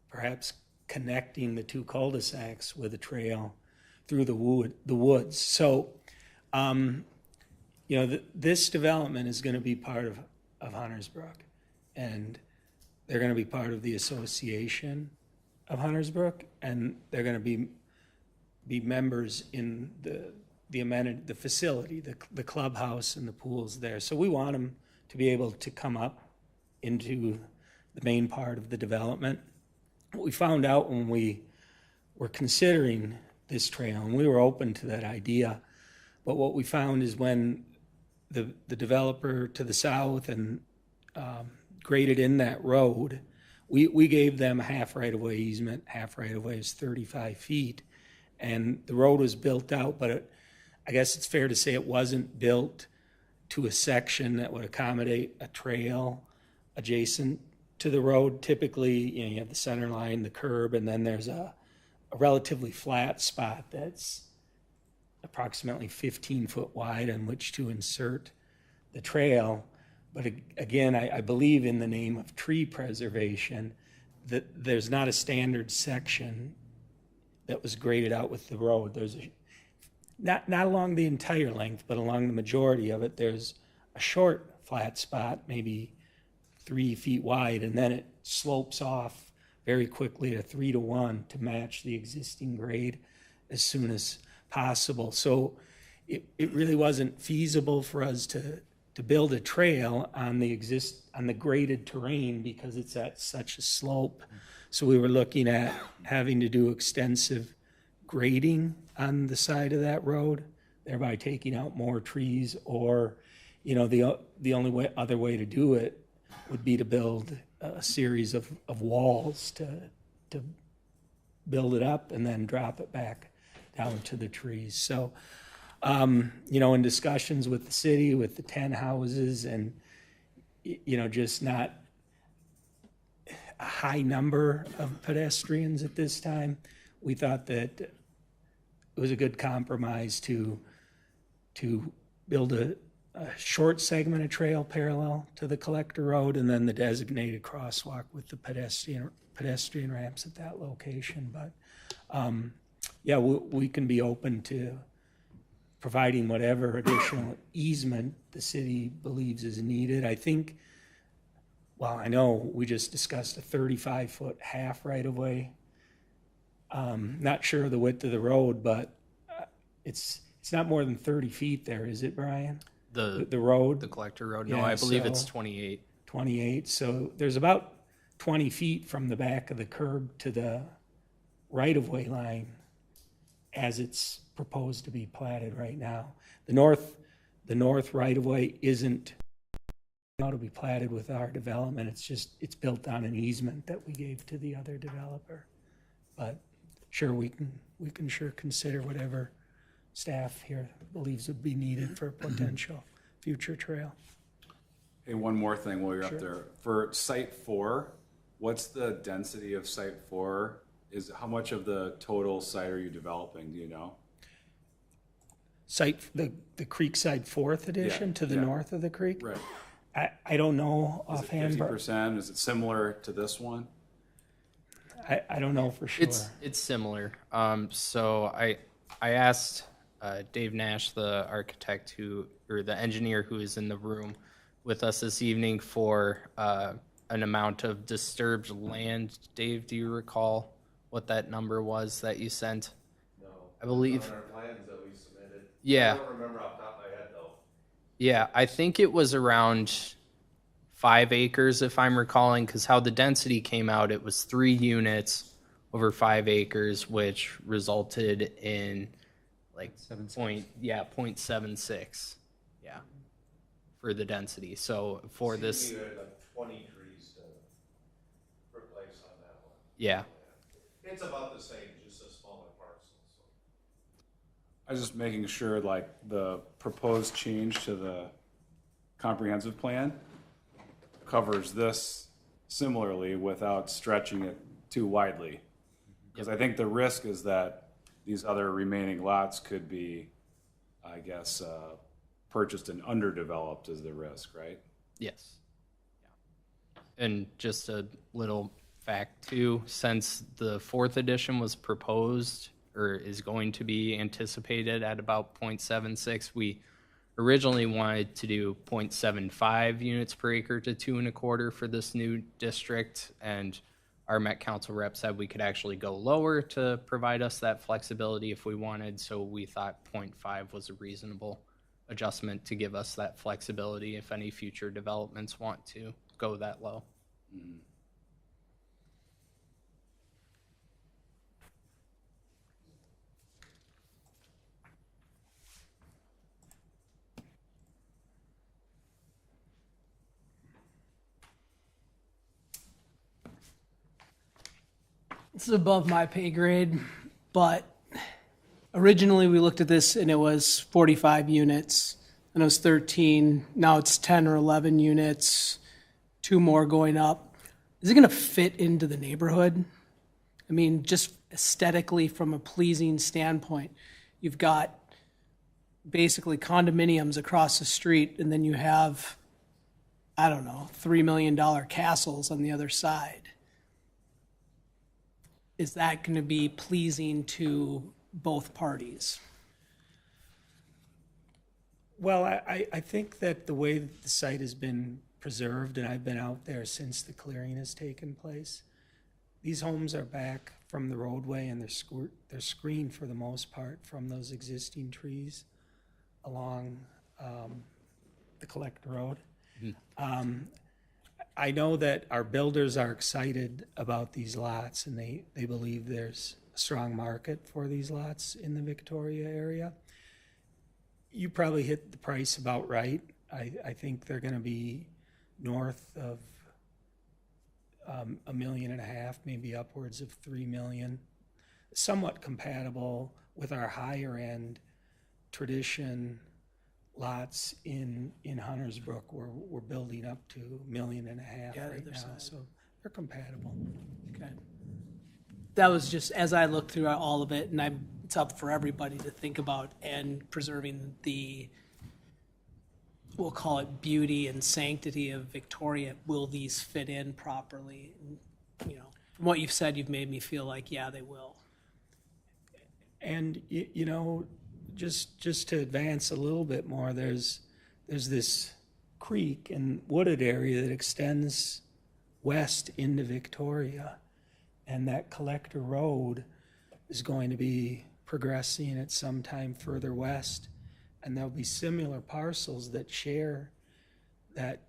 Speaker 5: perhaps connecting the two cul-de-sacs with a trail through the woods. So, this development is going to be part of Huntersbrook, and they're going to be part of the association of Huntersbrook, and they're going to be members in the amenity, the facility, the clubhouse and the pools there. So we want them to be able to come up into the main part of the development. What we found out when we were considering this trail, and we were open to that idea, but what we found is when the developer to the south and graded in that road. We gave them half right-of-way easement, half right-of-way is 35 feet, and the road was built out, but I guess it's fair to say it wasn't built to a section that would accommodate a trail adjacent to the road. Typically, you have the center line, the curb, and then there's a relatively flat spot that's approximately 15 foot wide on which to insert the trail. But again, I believe in the name of tree preservation that there's not a standard section that was graded out with the road. There's not along the entire length, but along the majority of it, there's a short flat spot, maybe 3 feet wide, and then it slopes off very quickly to 3-to-1 to match the existing grade as soon as possible. So it really wasn't feasible for us to build a trail on the graded terrain because it's at such a slope. So we were looking at having to do extensive grading on the side of that road, thereby taking out more trees, or, the only other way to do it would be to build a series of walls to build it up and then drop it back down to the trees. So, in discussions with the city, with the 10 houses, and, just not a high number of pedestrians at this time, we thought that it was a good compromise to build a short segment of trail parallel to the collector road, and then the designated crosswalk with the pedestrian ramps at that location. But we can be open to providing whatever additional easement the city believes is needed. I know we just discussed a 35-foot half right-of-way. Not sure of the width of the road, but it's not more than 30 feet there, is it, Brian? The road?
Speaker 6: The collector road? No,
Speaker 5: Yeah,
Speaker 6: I believe it's
Speaker 5: so
Speaker 6: 28.
Speaker 5: 28, so there's about 20 feet from the back of the curb to the right-of-way line as it's proposed to be platted right now. The north right-of-way isn't to be platted with our development. It's built on an easement that we gave to the other developer. But sure, we can sure consider whatever staff here believes would be needed for a potential future trail.
Speaker 4: Hey, one more thing while you're
Speaker 5: Sure.
Speaker 4: up there. For Site 4, what's the density of Site 4? How much of the total site are you developing, do you know?
Speaker 5: Site, the Creekside Fourth Edition
Speaker 4: Yeah,
Speaker 5: to the
Speaker 4: yeah.
Speaker 5: north of the creek?
Speaker 4: Right.
Speaker 5: I don't know
Speaker 4: Is it
Speaker 5: offhand, but
Speaker 4: 50%? Is it similar to this one?
Speaker 5: I don't know for sure.
Speaker 6: It's similar. So I asked Dave Nash, the architect or the engineer who is in the room with us this evening, for an amount of disturbed land. Dave, do you recall what that number was that you sent?
Speaker 9: No.
Speaker 6: I believe.
Speaker 9: On our plans that we submitted.
Speaker 6: Yeah.
Speaker 9: I don't remember off the top of my head though.
Speaker 6: Yeah, I think it was around 5 acres, if I'm recalling, because how the density came out, it was 3 units over 5 acres, which resulted in like 0.76. Yeah, for the density. So for this,
Speaker 9: You had like 20 trees to replace on that one.
Speaker 6: yeah,
Speaker 9: It's about the same, just a smaller parcel, so.
Speaker 4: I was just making sure, like, the proposed change to the comprehensive plan covers this similarly without stretching it too widely. Because I think the risk is that these other remaining lots could be, I guess, purchased and underdeveloped is the risk, right?
Speaker 6: yes. Yeah. And just a little fact too, since the 4th edition was proposed or is going to be anticipated at about 0.76, we originally wanted to do 0.75 units per acre to 2 1/4 for this new district, and our Met Council rep said we could actually go lower to provide us that flexibility if we wanted, so we thought 0.5 was a reasonable adjustment to give us that flexibility if any future developments want to go that low.
Speaker 1: This is above my pay grade, but originally we looked at this and it was 45 units, and it was 13. Now it's 10 or 11 units, 2 more going up. Is it going to fit into the neighborhood? I mean, just aesthetically from a pleasing standpoint, you've got basically condominiums across the street, and then you have, I don't know, $3 million castles on the other side. Is that going to be pleasing to both parties?
Speaker 5: Well, I think that the way that the site has been preserved, and I've been out there since the clearing has taken place, these homes are back from the roadway, and they're screened for the most part from those existing trees along the Collector Road. I know that our builders are excited about these lots, and they believe there's a strong market for these lots in the Victoria area. You probably hit the price about right. I think they're going to be north of $1.5 million, maybe upwards of $3 million, somewhat compatible with our higher end tradition lots in Huntersbrook. We're building up to $1.5 million right now, so they're compatible.
Speaker 1: Okay. That was just, as I looked through all of it, and it's up for everybody to think about, and preserving the, we'll call it beauty and sanctity of Victoria. Will these fit in properly? And, you know, from what you've said, you've made me feel like, yeah, they will.
Speaker 5: And you know, just to advance a little bit more, there's this creek and wooded area that extends west into Victoria, and that Collector Road is going to be progressing at some time further west, and there'll be similar parcels that share that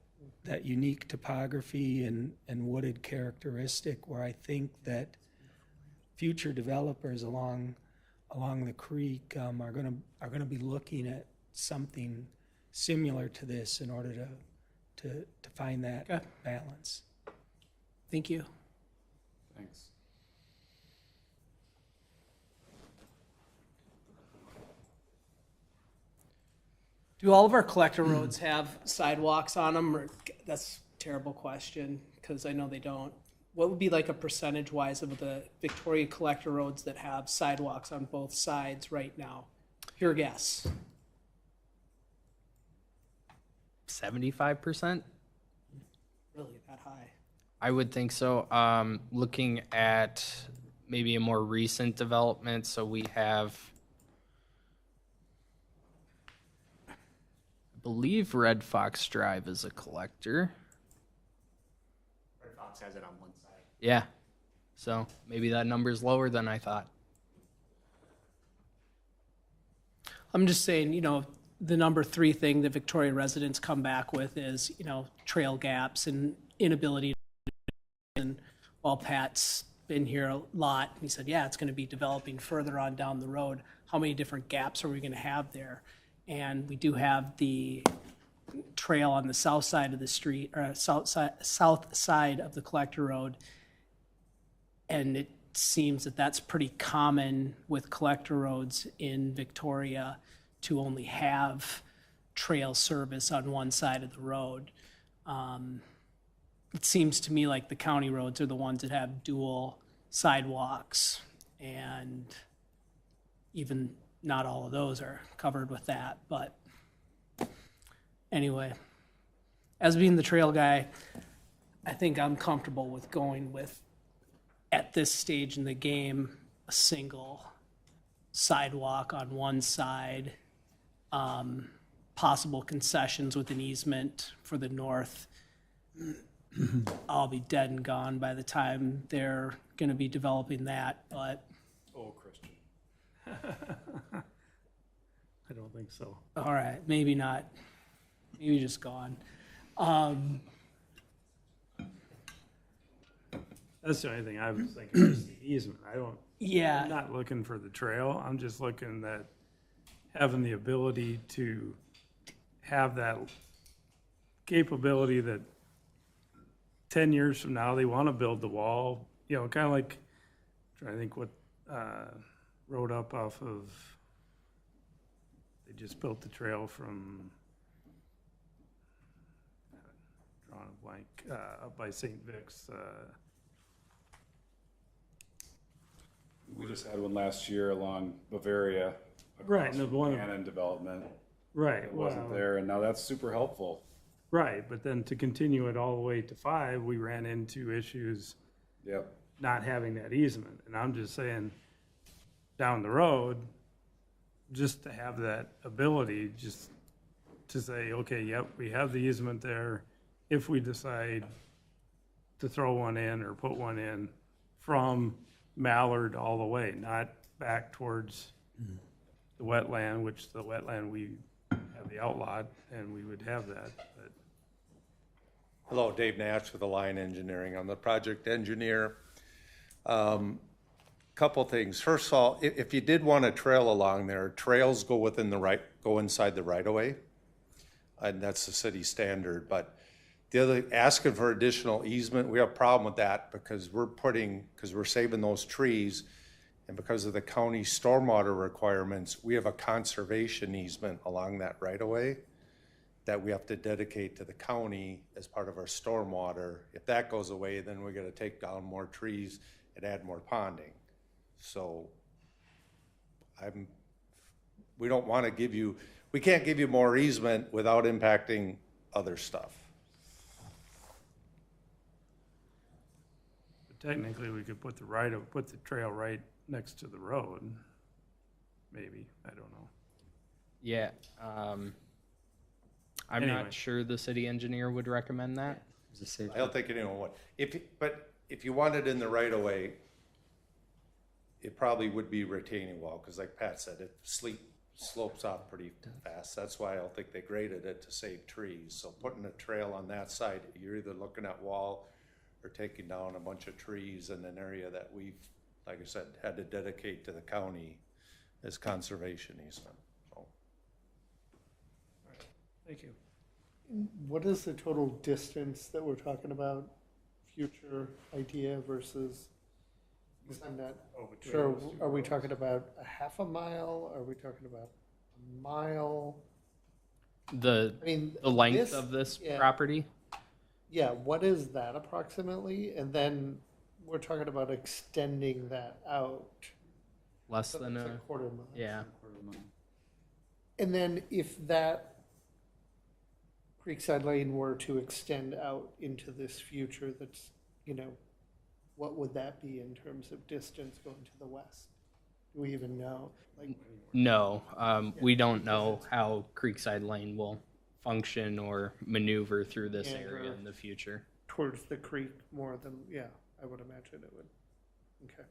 Speaker 5: unique topography and wooded characteristic, where I think that future developers along the creek are going to be looking at something similar to this in order to find that
Speaker 1: Okay.
Speaker 5: balance.
Speaker 1: Thank you.
Speaker 4: Thanks.
Speaker 1: Do all of our collector roads have sidewalks on them? Or, that's a terrible question, because I know they don't. What would be like a percentage wise of the Victoria collector roads that have sidewalks on both sides right now? Your guess.
Speaker 6: 75%?
Speaker 1: Really that high?
Speaker 6: I would think so. Looking at maybe a more recent development, so we have, I believe Red Fox Drive is a collector.
Speaker 9: Red Fox has it on one side.
Speaker 6: Yeah. So maybe that number's lower than I thought.
Speaker 1: I'm just saying, you know, the number 3 thing that Victoria residents come back with is, you know, trail gaps and inability. And while Pat's been here a lot, he said, yeah, it's going to be developing further on down the road. How many different gaps are we going to have there? And we do have the trail on the south side of the street, or south side of the collector road. And it seems that that's pretty common with collector roads in Victoria, to only have trail service on one side of the road. It seems to me like the county roads are the ones that have dual sidewalks, and even not all of those are covered with that. But anyway, as being the trail guy, I think I'm comfortable with going with, at this stage in the game, a single sidewalk on one side, possible concessions with an easement for the north. I'll be dead and gone by the time they're going to be developing that, but
Speaker 4: Oh, Christian.
Speaker 2: I don't think so.
Speaker 1: all right, maybe not. Maybe just gone.
Speaker 2: That's the only thing I was thinking, is the easement. I'm
Speaker 1: Yeah,
Speaker 2: not looking for the trail. I'm just looking at having the ability to have that capability that 10 years from now, they want to build the wall, you know, kind of like Trying to think what road up off of, they just built the trail from, drawing a blank, up by St. Vic's.
Speaker 4: We just had one last year along Bavaria.
Speaker 2: Right,
Speaker 4: across
Speaker 2: and the
Speaker 4: from
Speaker 2: one-
Speaker 4: Cannon Development.
Speaker 2: Right.
Speaker 4: It wasn't
Speaker 2: well,
Speaker 4: there, and now that's super helpful.
Speaker 2: Right, but then to continue it all the way to 5, we ran into issues
Speaker 4: Yep.
Speaker 2: not having that easement. And I'm just saying, down the road, just to have that ability, just to say, okay, yep, we have the easement there. If we decide to throw one in or put one in from Mallard all the way, not back towards the wetland, which the wetland we have the outlot and we would have that. But
Speaker 10: Hello, Dave Nash with Align Engineering. I'm the project engineer. Couple things. First of all, if you did want a trail along there, trails go go inside the right of way. And that's the city standard. But the other, asking for additional easement, we have a problem with that because we're saving those trees. And because of the county stormwater requirements, we have a conservation easement along that right of way that we have to dedicate to the county as part of our stormwater. If that goes away, then we're gonna take down more trees and add more ponding. So we don't wanna we can't give you more easement without impacting other stuff.
Speaker 2: but technically, we could put the trail right next to the road. Maybe, I don't know.
Speaker 6: Yeah, I'm
Speaker 2: Anyway.
Speaker 6: not sure the city engineer would recommend that.
Speaker 7: Is it safe?
Speaker 10: I don't think anyone would. But if you wanted in the right of way, it probably would be retaining wall, because like Pat said, it slopes off pretty fast. That's why I don't think they graded it to save trees. So putting a trail on that side, you're either looking at wall or taking down a bunch of trees in an area that we've, like I said, had to dedicate to the county as conservation easement. So
Speaker 2: Thank you.
Speaker 3: What is the total distance that we're talking about, future idea versus, 'cause I'm not sure, are we talking about a half a mile? Are we talking about a mile?
Speaker 6: The
Speaker 3: I mean.
Speaker 6: the length
Speaker 3: this-
Speaker 6: of this
Speaker 3: yeah,
Speaker 6: property?
Speaker 3: Yeah, what is that approximately? And then we're talking about extending that out.
Speaker 6: Less
Speaker 3: So
Speaker 6: than
Speaker 3: it's
Speaker 6: a,
Speaker 3: quarter mile.
Speaker 6: yeah.
Speaker 3: And then if that Creekside Lane were to extend out into this future that's, what would that be in terms of distance going to the west? Do we even know? Like,
Speaker 6: No, we don't know how Creekside Lane will function or maneuver through this
Speaker 3: Yeah,
Speaker 6: area
Speaker 3: or-
Speaker 6: in the future.
Speaker 3: towards the creek more than, yeah, I would imagine it would. Okay.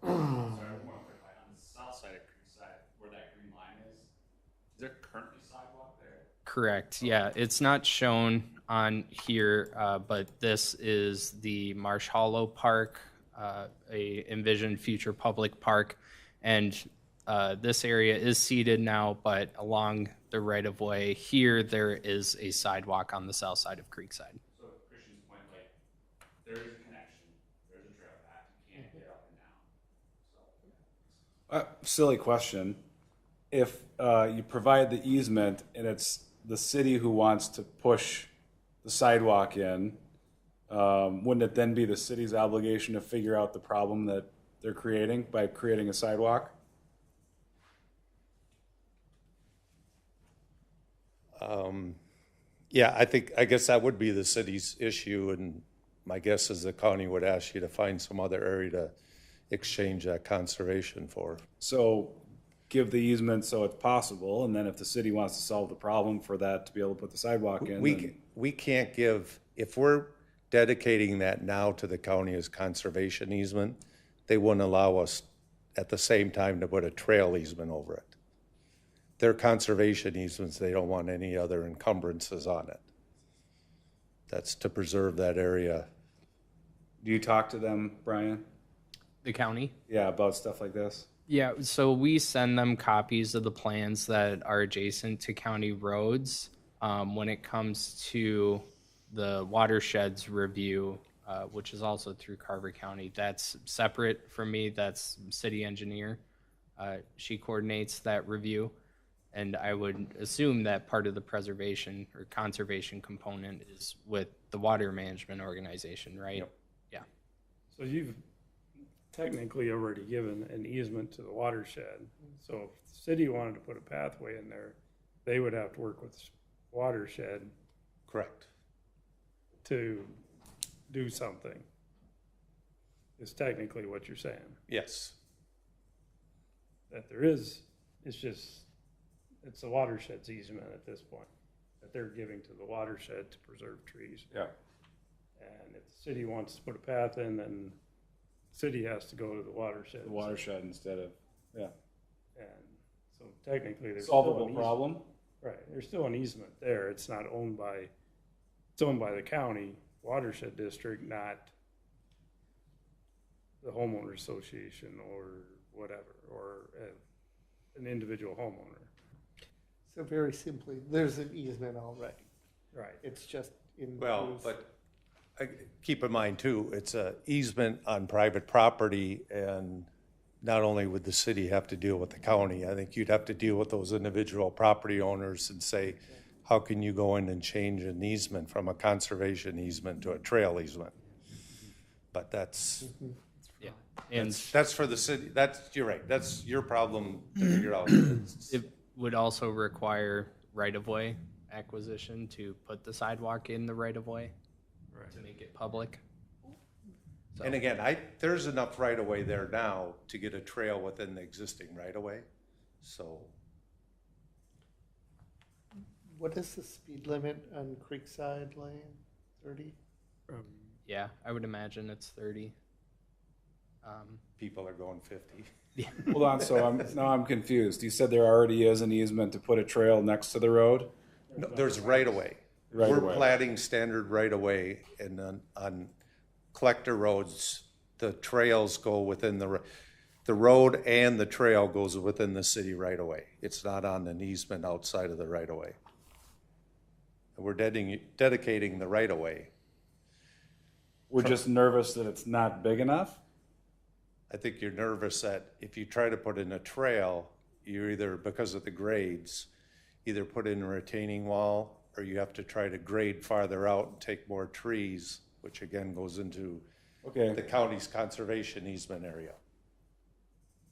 Speaker 9: Sorry, one quick line. On the south side of Creekside, where that green line is there currently sidewalk there?
Speaker 6: Correct, yeah. It's not shown on here, but this is the Marsh Hollow Park, a envisioned future public park. And this area is seeded now, but along the right-of-way here, there is a sidewalk on the south side of Creekside.
Speaker 9: So Christian's point, like, there is a connection, there's a trail path, you can't get up and down. So,
Speaker 4: Silly question. If you provide the easement and it's the city who wants to push the sidewalk in, wouldn't it then be the city's obligation to figure out the problem that they're creating by creating a sidewalk?
Speaker 10: yeah, I guess that would be the city's issue, and my guess is the county would ask you to find some other area to exchange that conservation for.
Speaker 4: So give the easement so it's possible, and then if the city wants to solve the problem for that to be able to put the sidewalk in, then-
Speaker 10: We can't give, if we're dedicating that now to the county as conservation easement, they wouldn't allow us at the same time to put a trail easement over it. They're conservation easements, they don't want any other encumbrances on it. That's to preserve that area.
Speaker 4: do you talk to them, Brian?
Speaker 6: The county?
Speaker 4: Yeah, about stuff like this?
Speaker 6: Yeah, so we send them copies of the plans that are adjacent to county roads. When it comes to the watersheds review, which is also through Carver County. That's separate from me. That's city engineer. She coordinates that review. And I would assume that part of the preservation or conservation component is with the water management organization, right?
Speaker 10: Yep.
Speaker 6: Yeah.
Speaker 2: So you've technically already given an easement to the watershed. So if the city wanted to put a pathway in there, they would have to work with watershed
Speaker 10: Correct.
Speaker 2: to do something. Is technically what you're saying.
Speaker 10: Yes.
Speaker 2: That there is, it's the watershed's easement at this point, that they're giving to the watershed to preserve trees.
Speaker 4: Yeah.
Speaker 2: And if the city wants to put a path in, then the city has to go to the watershed.
Speaker 4: The watershed instead of, yeah.
Speaker 2: And so technically, there's still an
Speaker 4: Solvable
Speaker 2: easement.
Speaker 4: problem?
Speaker 2: Right, there's still an easement there. It's not owned by, it's owned by the county watershed district, not the homeowner association or whatever, or an individual homeowner.
Speaker 3: So very simply, there's an easement already.
Speaker 2: Right.
Speaker 3: It's just in.
Speaker 10: Well, but keep in mind too, it's a easement on private property, and not only would the city have to deal with the county, I think you'd have to deal with those individual property owners and say, how can you go in and change an easement from a conservation easement to a trail easement? But that's,
Speaker 6: Yeah. And
Speaker 10: that's for the city, you're right, that's your problem to figure out.
Speaker 6: it would also require right-of-way acquisition to put the sidewalk in the right-of-way to make it public.
Speaker 10: And again, there's enough right-of-way there now to get a trail within the existing right-of-way, so.
Speaker 3: What is the speed limit on Creekside Lane? 30?
Speaker 6: Yeah, I would imagine it's 30.
Speaker 10: People are going 50.
Speaker 4: Hold on, so now I'm confused. You said there already is an easement to put a trail next to the road?
Speaker 10: No, there's right-of-way.
Speaker 4: Right-of-way.
Speaker 10: We're platting standard right-of-way, and on collector roads, the trails go within the road and the trail goes within the city right-of-way. It's not on an easement outside of the right-of-way. And we're dedicating the right-of-way.
Speaker 4: We're just nervous that it's not big enough?
Speaker 10: I think you're nervous that if you try to put in a trail, you either, because of the grades, either put in a retaining wall or you have to try to grade farther out and take more trees, which again goes into the county's conservation easement area.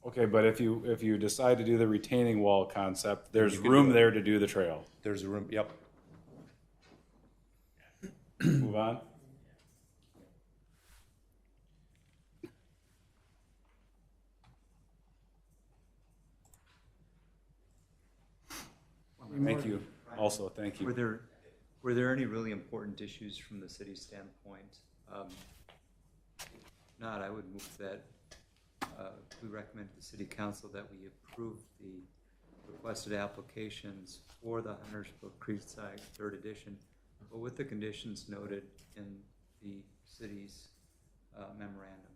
Speaker 4: Okay, but if you decide to do the retaining wall concept, there's
Speaker 10: You can
Speaker 4: room
Speaker 10: do it.
Speaker 4: there to do the trail.
Speaker 10: There's a room, yep.
Speaker 4: Move on. Thank you. Also, thank you.
Speaker 7: Were there any really important issues from the city standpoint? If not, I would move that we recommend to the city council that we approve the requested applications for the Huntersville Creekside Third Edition, but with the conditions noted in the city's memorandum.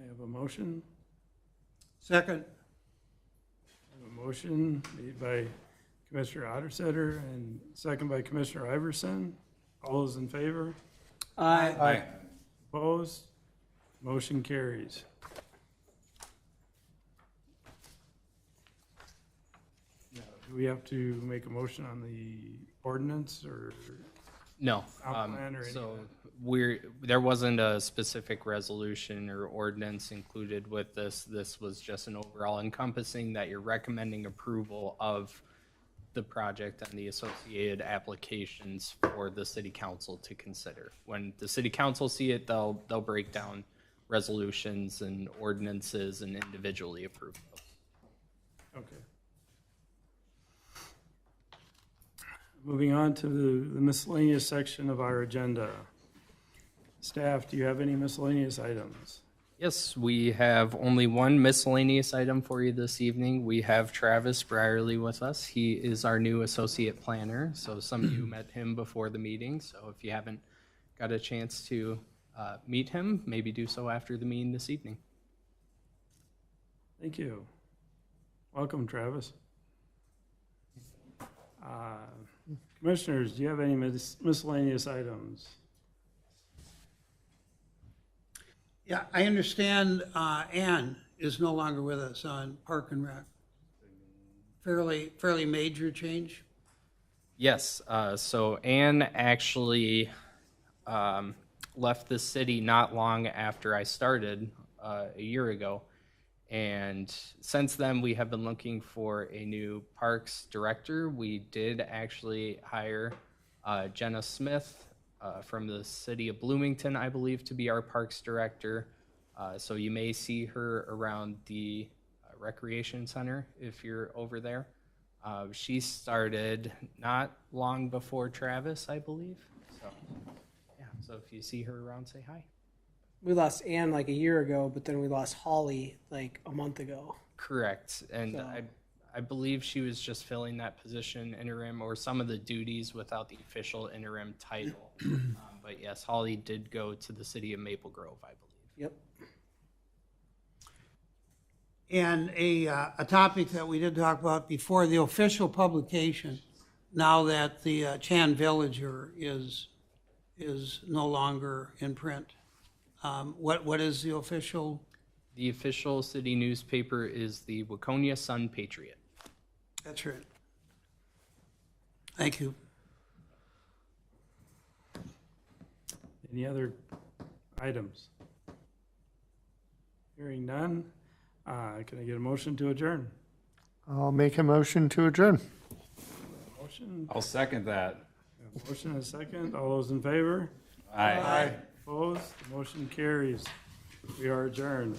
Speaker 2: I have a motion.
Speaker 8: Second.
Speaker 2: I have a motion made by Commissioner Ottersetter and second by Commissioner Iverson. All those in favor?
Speaker 1: Aye.
Speaker 2: Opposed? Motion carries. Now, do we have to make a motion on the ordinance or
Speaker 6: No.
Speaker 2: comp plan or any of
Speaker 6: So
Speaker 2: that?
Speaker 6: there wasn't a specific resolution or ordinance included with this. This was just an overall encompassing that you're recommending approval of the project and the associated applications for the city council to consider. When the city council see it, they'll break down resolutions and ordinances and individually approve those.
Speaker 2: Okay. Moving on to the miscellaneous section of our agenda. Staff, do you have any miscellaneous items?
Speaker 6: Yes, we have only one miscellaneous item for you this evening. We have Travis Brierly with us. He is our new associate planner. So some of you met him before the meeting. So if you haven't got a chance to meet him, maybe do so after the meeting this evening.
Speaker 2: Thank you. Welcome, Travis. Commissioners, do you have any miscellaneous items?
Speaker 8: Yeah, I understand Ann is no longer with us on Park and Rec. Fairly major change.
Speaker 6: Yes, so Anne actually left the city not long after I started a year ago. And since then, we have been looking for a new parks director. We did actually hire Jenna Smith from the city of Bloomington, I believe, to be our parks director. So you may see her around the recreation center if you're over there. She started not long before Travis, I believe. So, yeah, so if you see her around, say hi.
Speaker 1: We lost Ann like a year ago, but then we lost Holly like a month ago.
Speaker 6: Correct. And
Speaker 1: So-
Speaker 6: I believe she was just filling that position interim or some of the duties without the official interim title. But yes, Holly did go to the city of Maple Grove, I believe.
Speaker 1: Yep.
Speaker 8: And a topic that we did talk about before, the official publication, now that the Chan Villager is no longer in print. What is the official?
Speaker 6: The official city newspaper is the Waconia Sun Patriot.
Speaker 8: That's right. Thank you.
Speaker 2: Any other items? Hearing none, can I get a motion to adjourn?
Speaker 3: I'll make a motion to adjourn.
Speaker 2: Motion,
Speaker 4: I'll second that.
Speaker 2: motion and a second. All those in favor?
Speaker 4: Aye.
Speaker 2: Opposed? Motion carries. We are adjourned.